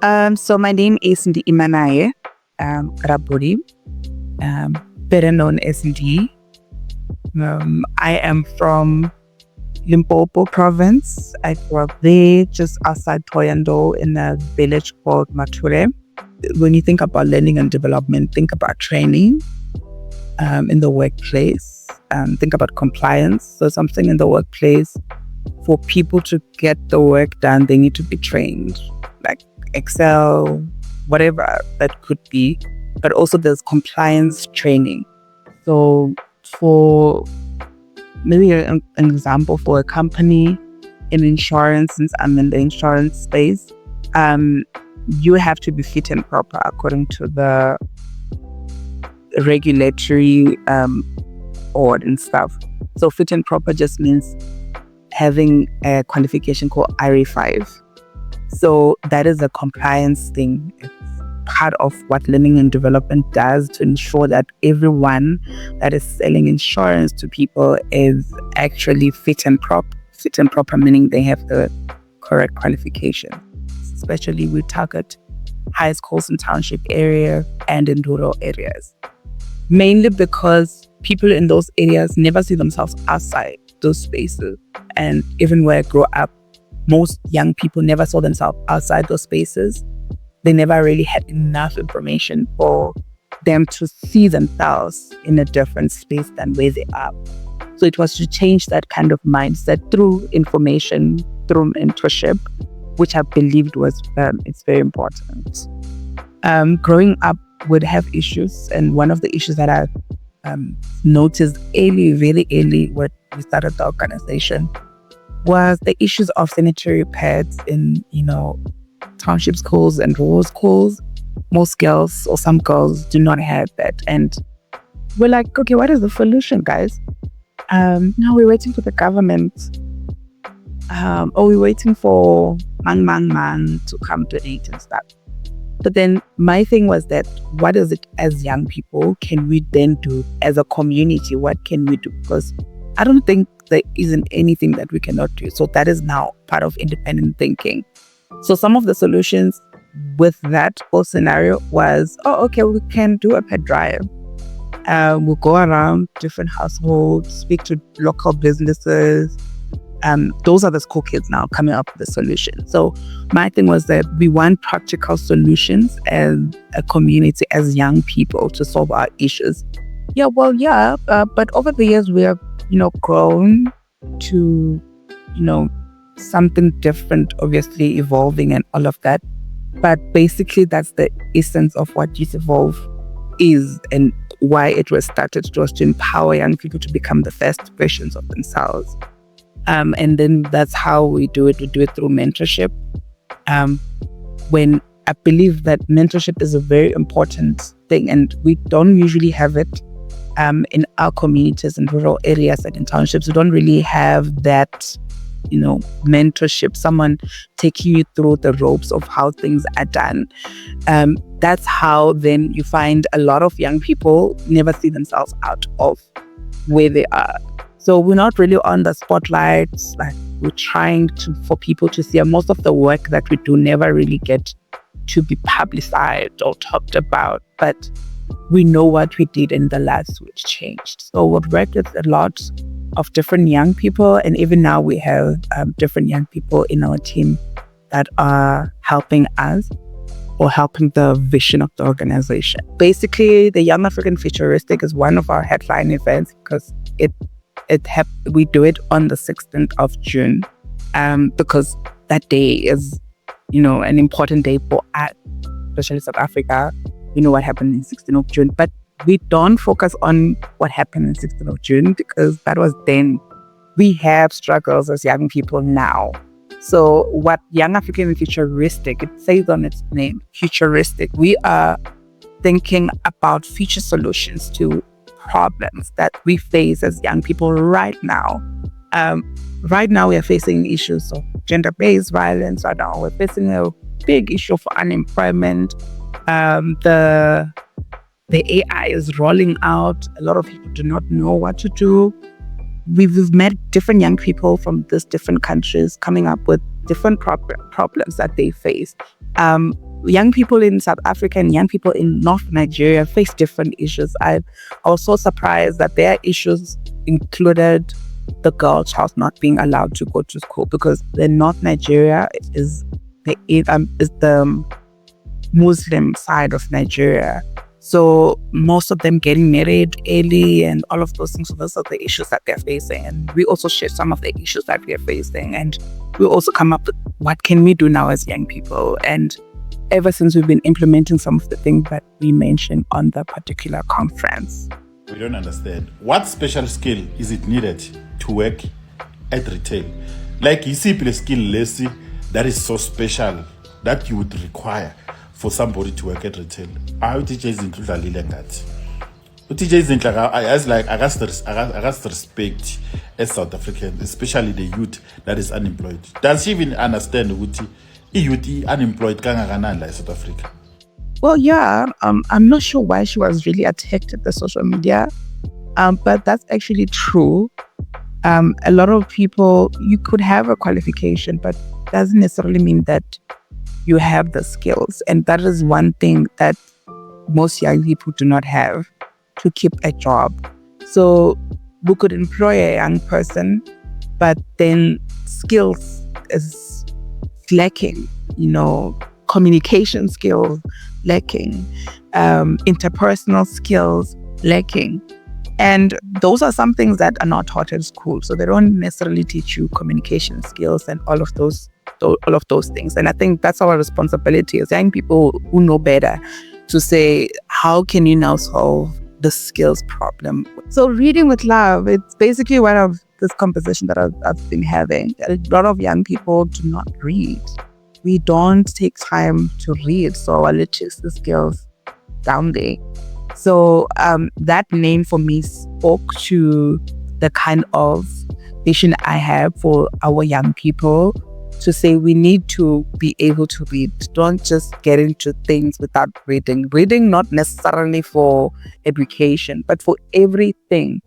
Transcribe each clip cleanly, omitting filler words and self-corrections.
So my name is Ndiimanae Rabuli, better known as Ndi. I am from Limpopo province. I grew up there, just outside Thohoyandou, in a village called Mature. When you think about learning and development, think about training in the workplace. Think about compliance. So something in the workplace, for people to get the work done, they need to be trained, like Excel, whatever that could be. But also there's compliance training. So for maybe an example, for a company in insurance, since I'm in the insurance space, you have to be fit and proper according to the regulatory board and stuff. So fit and proper just means having a qualification called IRE5. So that is a compliance thing. It's part of what learning and development does to ensure that everyone that is selling insurance to people is actually fit and proper. Fit and proper meaning they have the correct qualification. Especially we target high schools in township area and in rural areas. Mainly because people in those areas never see themselves outside those spaces. And even where I grew up, most young people never saw themselves outside those spaces. They never really had enough information for them to see themselves in a different space than where they are. So it was to change that kind of mindset through information, through mentorship, which I believed was it's very important. Growing up would have issues, and one of the issues that I noticed very early when we started the organization was the issues of sanitary pads in, township schools and rural schools. Most girls, or some girls, do not have that. And we're like, okay, what is the solution, guys? Now we're waiting for the government. Or we're waiting for man to come donate and stuff. But then my thing was that, what is it as young people can we then do as a community? What can we do? Because I don't think there isn't anything that we cannot do. So that is now part of independent thinking. So some of the solutions with that whole scenario was, we can do a pet drive. We'll go around different households, speak to local businesses. Those are the school kids now coming up with the solution. So my thing was that we want practical solutions as a community, as young people, to solve our issues. But over the years we have, grown to, something different, obviously evolving and all of that. But basically that's the essence of what Youth Evolve is and why it was started. It was to empower young people to become the best versions of themselves. And then that's how we do it. We do it through mentorship. When I believe that mentorship is a very important thing, and we don't usually have it in our communities in rural areas and in townships. We don't really have that, mentorship, someone taking you through the ropes of how things are done. That's how then you find a lot of young people never see themselves out of where they are. So we're not really on the spotlights. Like, we're trying for people to see. And most of the work that we do never really get to be publicized or talked about. But we know what we did in the last which changed. So we've worked with a lot of different young people. And even now we have different young people in our team that are helping us or helping the vision of the organization. Basically, the Young African Futuristic is one of our headline events because we do it on the 16th of June because that day is, an important day for us, especially South Africa. We know what happened in 16th of June, but we don't focus on what happened in 16th of June because that was then. We have struggles as young people now. So what Young African Futuristic, it says on its name, futuristic. We are thinking about future solutions to problems that we face as young people right now. Right now, we are facing issues of gender-based violence. Right now, we're facing a big issue for unemployment. The AI is rolling out. A lot of people do not know what to do. We've met different young people from these different countries coming up with different problems that they face. young people in South Africa and young people in North Nigeria face different issues. I was so surprised that their issues included the girl child not being allowed to go to school, because the North Nigeria is the Muslim side of Nigeria. So most of them getting married early and all of those things. So those are the issues that they're facing. And we also share some of the issues that we are facing. And we also come up with what can we do now as young people. And ever since we've been implementing some of the things that we mentioned on the particular conference. We don't understand. What special skill is it needed to work at retail? Like, you see, a skill, Lacey, that is so special that you would require for somebody to work at retail. I teach is included that. Teach is like I got respect as South Africans, especially the youth that is unemployed. Does she even understand what youth unemployed in South Africa? Well, yeah, I'm not sure why she was really attacked at the social media, but that's actually true. A lot of people, you could have a qualification, but doesn't necessarily mean that you have the skills. And that is one thing that most young people do not have to keep a job. So we could employ a young person, but then skills is lacking, communication skills lacking, interpersonal skills lacking. And those are some things that are not taught in school. So they don't necessarily teach you communication skills and all of those things. And I think that's our responsibility as young people who know better to say, how can you now solve the skills problem? So reading with love, it's basically one of this composition that I've been having. A lot of young people do not read. We don't take time to read. So our literacy skills down there. So that name for me spoke to the kind of vision I have for our young people, to say we need to be able to read. Don't just get into things without reading. Reading not necessarily for education, but for everything.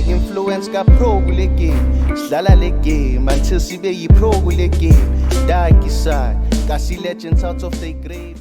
Influence ka pro kule game, sidlala le game until sibe yi pro kule game. Die kisai, kasi legends out of the grave.